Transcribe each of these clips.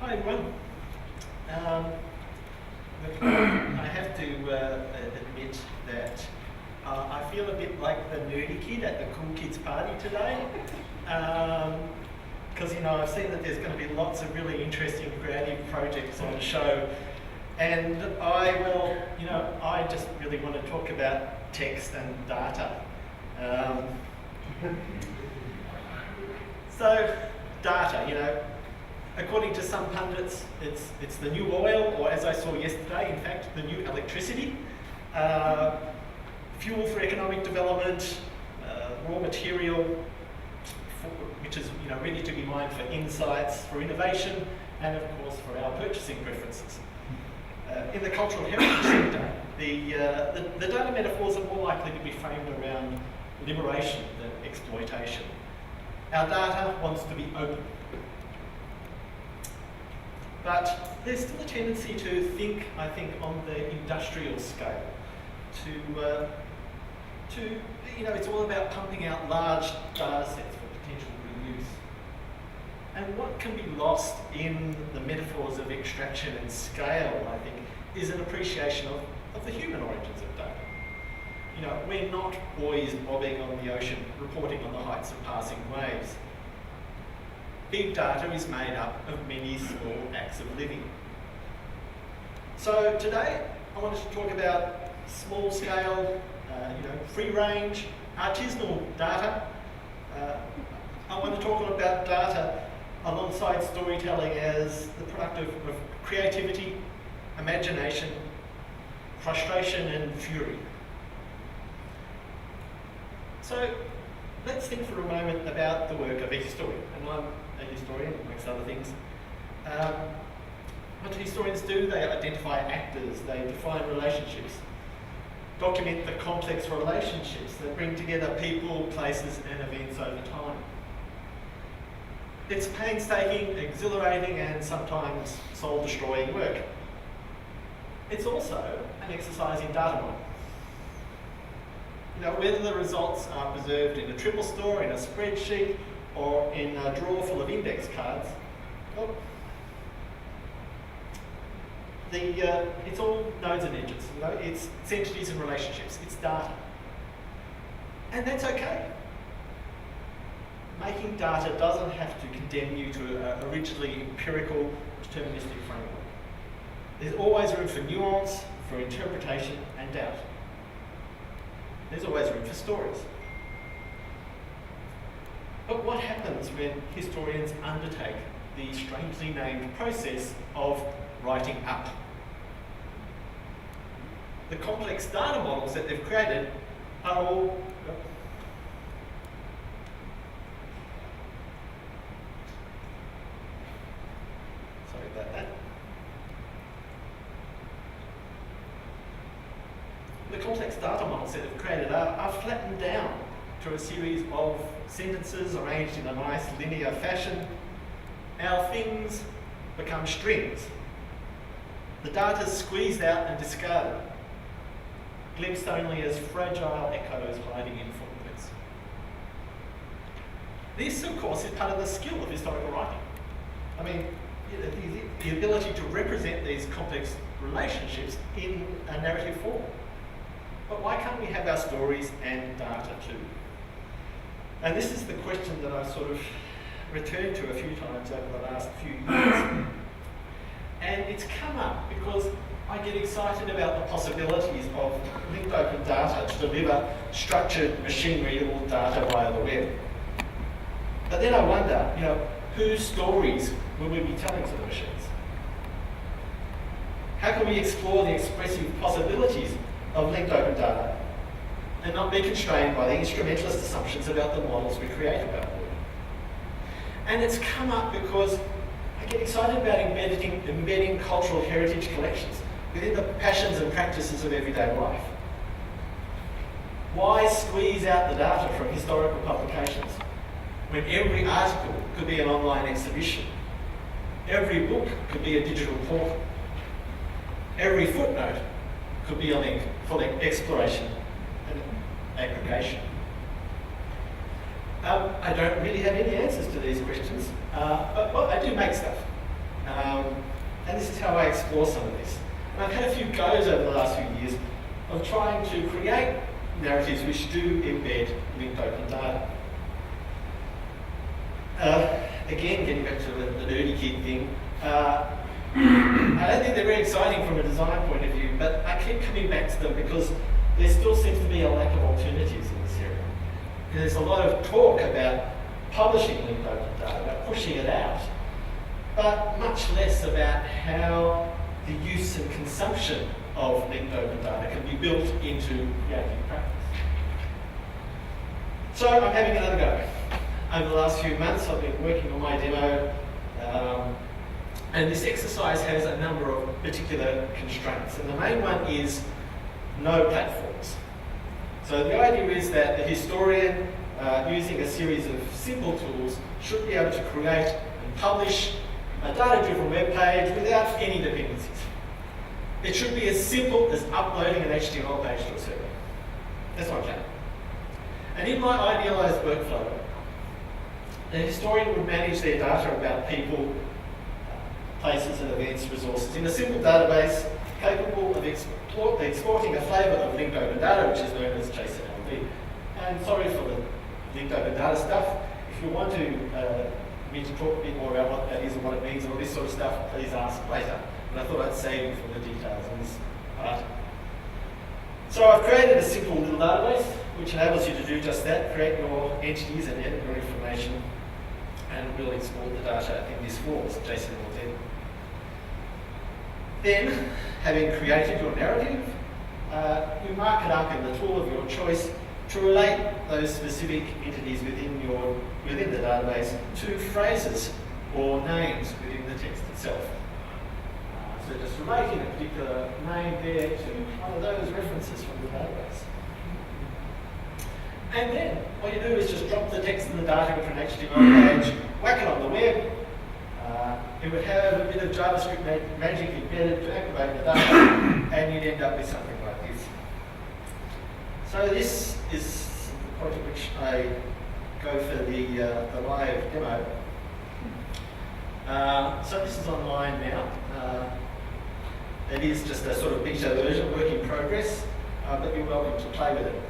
Hi everyone. I have to admit that I feel a bit like the nerdy kid at the cool kids party today. Because I've seen that there's going to be lots of really interesting creative projects on the show, and I just really want to talk about text and data. So data, according to some pundits, it's the new oil, or as I saw yesterday, in fact, the new electricity, fuel for economic development, raw material, which is ready to be mined for insights, for innovation, and of course for our purchasing preferences. In the cultural heritage sector, the data metaphors are more likely to be framed around liberation than exploitation. Our data wants to be open. But there's still a tendency to think, I think, on the industrial scale. It's all about pumping out large data sets for potential reuse. And what can be lost in the metaphors of extraction and scale, I think, is an appreciation of the human origins of data. We're not buoys bobbing on the ocean, reporting on the heights of passing waves. Big data is made up of many small acts of living. So today, I wanted to talk about small scale, free range, artisanal data. I want to talk about data alongside storytelling as the product of creativity, imagination, frustration and fury. So let's think for a moment about the work of a historian. And I'm a historian, amongst other things. What do historians do? They identify actors, they define relationships, document the complex relationships that bring together people, places and events over time. It's painstaking, exhilarating and sometimes soul-destroying work. It's also an exercise in data mining. Whether the results are preserved in a triple store, in a spreadsheet, or in a drawer full of index cards, well, it's all nodes and edges. It's entities and relationships. It's data, and that's okay. Making data doesn't have to condemn you to a rigidly empirical, deterministic framework. There's always room for nuance, for interpretation, and doubt. There's always room for stories. But what happens when historians undertake the strangely named process of writing up? The complex data models that they've created are all... Sorry about that. The complex data models that they've created are flattened down to a series of sentences arranged in a nice linear fashion. Our things become strings. The data's squeezed out and discarded, glimpsed only as fragile echoes hiding in footprints. This, of course, is part of the skill of historical writing. I mean, the ability to represent these complex relationships in a narrative form. But why can't we have our stories and data too? And this is the question that I've sort of returned to a few times over the last few years. And it's come up because I get excited about the possibilities of linked open data to deliver structured, machine-readable data via the web. But then I wonder, whose stories will we be telling to the machines? How can we explore the expressive possibilities of linked open data and not be constrained by the instrumentalist assumptions about the models we create about them? And it's come up because I get excited about embedding cultural heritage collections within the passions and practices of everyday life. Why squeeze out the data from historical publications when every article could be an online exhibition? Every book could be a digital portal. Every footnote could be a link for exploration and aggregation. I don't really have any answers to these questions, but I do make stuff. And this is how I explore some of this. And I've had a few goes over the last few years of trying to create narratives which do embed linked open data. Again, getting back to the nerdy kid thing, I don't think they're very exciting from a design point of view, but I keep coming back to them because there still seems to be a lack of alternatives in this area. There's a lot of talk about publishing linked open data, about pushing it out, but much less about how the use and consumption of linked open data can be built into creative practice. So I'm having another go. Over the last few months, I've been working on my demo, and this exercise has a number of particular constraints, and the main one is no platforms. So the idea is that the historian, using a series of simple tools, should be able to create and publish a data-driven web page without any dependencies. It should be as simple as uploading an HTML page to a server. That's my plan. And in my idealized workflow, the historian would manage their data about people, places and events, resources in a simple database capable of exporting a flavour of linked open data, which is known as JSON-LD. And sorry for the linked open data stuff. If you want me to talk a bit more about what that is and what it means and all this sort of stuff, please ask later. But I thought I'd save you from the details in this part. So I've created a simple little database which enables you to do just that, create your entities and edit your information, and we'll export the data in this form, JSON-LD. Then, having created your narrative, you mark it up in the tool of your choice to relate those specific entities within the database to phrases or names within the text itself. So just relating a particular name there to one of those references from the database. And then what you do is just drop the text and the data into an HTML page, whack it on the web. It would have a bit of JavaScript magic embedded to activate the data, and you'd end up with something like this. So this is the point at which I go for the live demo. So this is online now. It is just a sort of beta version, work in progress, but you're welcome to play with it.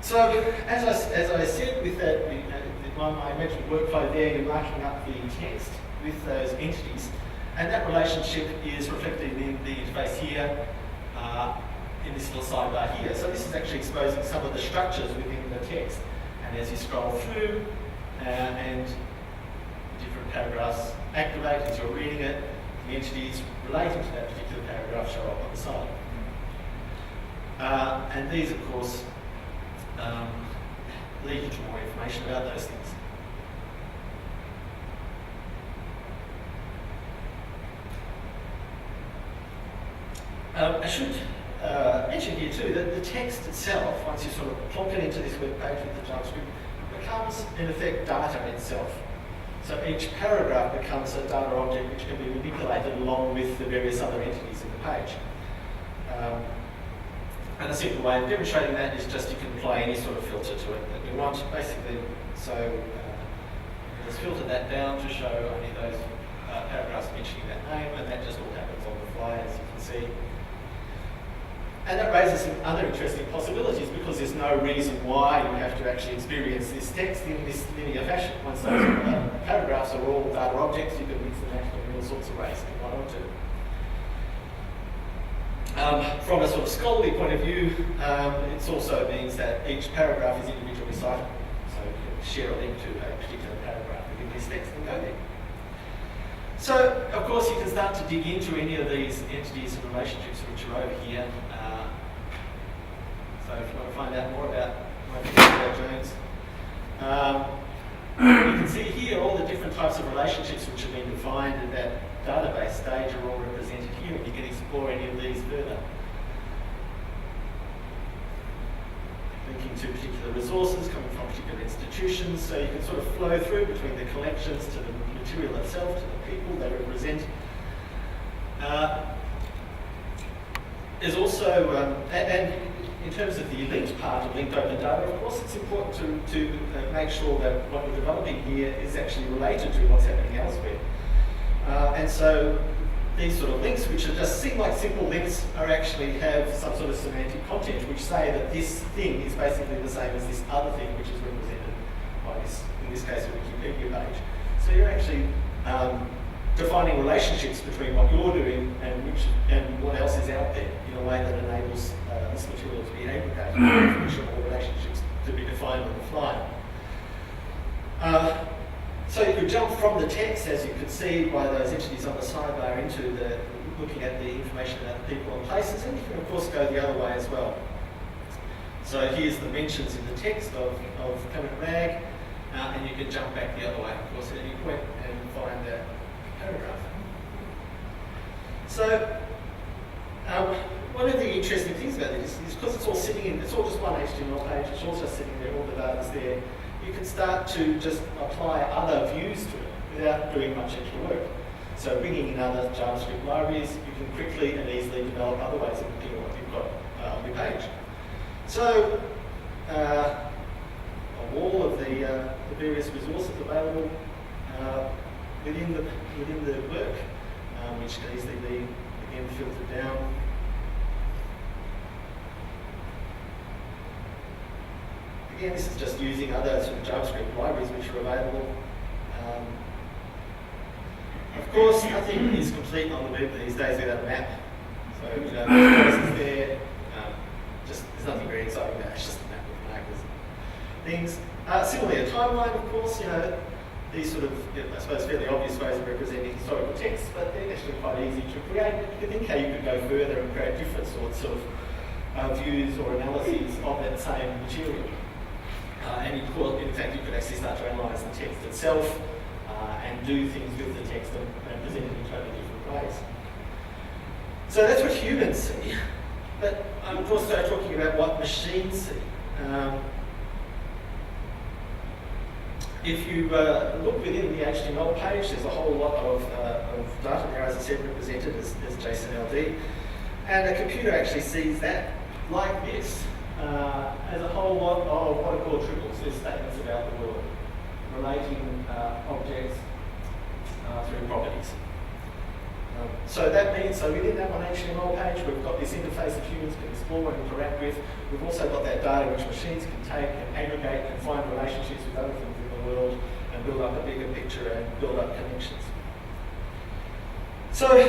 So as I said, with that, my mentioned workflow there, you're marking up the text with those entities, and that relationship is reflected in the interface here, in this little sidebar here. So this is actually exposing some of the structures within the text, and as you scroll through, and different paragraphs activate as you're reading it, the entities relating to that particular paragraph show up on the side. And these, of course, lead you to more information about those things. I should mention here too that the text itself, once you sort of plonk it into this web page with the JavaScript, becomes in effect data itself. So each paragraph becomes a data object which can be manipulated along with the various other entities in the page. And a simple way of demonstrating that is just you can apply any sort of filter to it that you want, basically. So just filter that down to show only those paragraphs mentioning that name, and that just all happens on the fly, as you can see. And that raises some other interesting possibilities because there's no reason why you have to actually experience this text in this linear fashion. Once those paragraphs are all data objects, you can mix them out in all sorts of ways if you want to. From a sort of scholarly point of view, it also means that each paragraph is individually citable. So you can share a link to a particular paragraph within this text and go there. So, of course, you can start to dig into any of these entities and relationships which are over here. So if you want to find out more about my friend Jones, you can see here all the different types of relationships which have been defined at that database stage are all represented here, and you can explore any of these further. Linking to particular resources coming from particular institutions, so you can sort of flow through between the collections to the material itself, to the people they represent. There's also, and in terms of the linked part of linked open data, of course, it's important to make sure that what you're developing here is actually related to what's happening elsewhere. And so these sort of links, which are just seem like simple links, are actually have some sort of semantic content, which say that this thing is basically the same as this other thing, which is represented by this, in this case, a Wikipedia page. So you're actually defining relationships between what you're doing and what else is out there in a way that enables this material to be aggregated, more relationships to be defined on the fly. So you could jump from the text, as you could see by those entities on the sidebar, into the looking at the information about the people and places, and you can of course go the other way as well. So here's the mentions in the text of Common Rag, and you can jump back the other way, of course, at any point and find that paragraph. So one of the interesting things about this is because it's all sitting in, it's all just one HTML page, it's all just sitting there, all the data's there, you can start to just apply other views to it without doing much extra work. So bringing in other JavaScript libraries, you can quickly and easily develop other ways of looking at what you've got on your page. So a wall of the various resources available within the work, which can easily be, again, filtered down. Again, this is just using other sort of JavaScript libraries which are available. Of course, nothing is complete on the web these days without a map. So, you know, there's places there, there's nothing very exciting about it, it's just a map with markers and things. Similarly, a timeline, of course, you know, these sort of, I suppose, fairly obvious ways of representing historical texts, but they're actually quite easy to create. You can think how you could go further and create different sorts of views or analyses of that same material. And in fact, you could actually start to analyse the text itself and do things with the text and present it in totally different ways. So that's what humans see. But I'm also talking about what machines see. If you look within the HTML page, there's a whole lot of data there, as I said, represented as JSON-LD. And a computer actually sees that like this. As a whole lot of what are called triples. There's statements about the world, relating objects through properties. So that means, so within that one HTML page, we've got this interface that humans can explore and interact with. We've also got that data which machines can take and aggregate and find relationships with other things in the world and build up a bigger picture and build up connections. So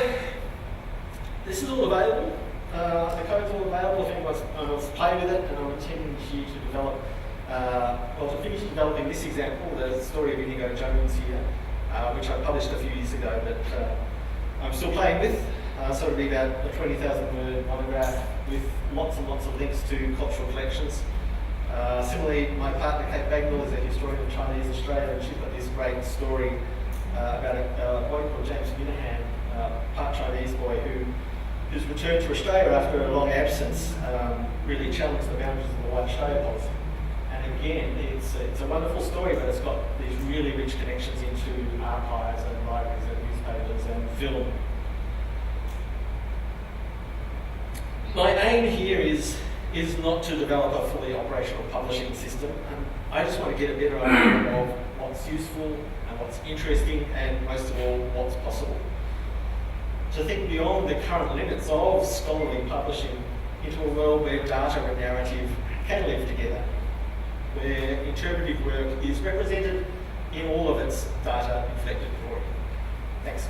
this is all available. The code's all available if anyone wants to play with it, and I'm intending here to develop, to finish developing this example, the story of Inigo Jones here, which I published a few years ago, but I'm still playing with. So it'll be about a 20,000 word monograph with lots and lots of links to cultural collections. Similarly, my partner Kate Bagnall is a historian of Chinese Australia, and she's got this great story about a boy called James Minahan, part Chinese boy who's returned to Australia after a long absence, really challenged the boundaries of the White Australia policy. And again, it's a wonderful story, but it's got these really rich connections into archives and libraries and newspapers and film. My aim here is not to develop a fully operational publishing system. I just want to get a better idea of what's useful and what's interesting and most of all, what's possible. To think beyond the current limits of scholarly publishing into a world where data and narrative can live together, where interpretive work is represented in all of its data-inflected glory. Thanks.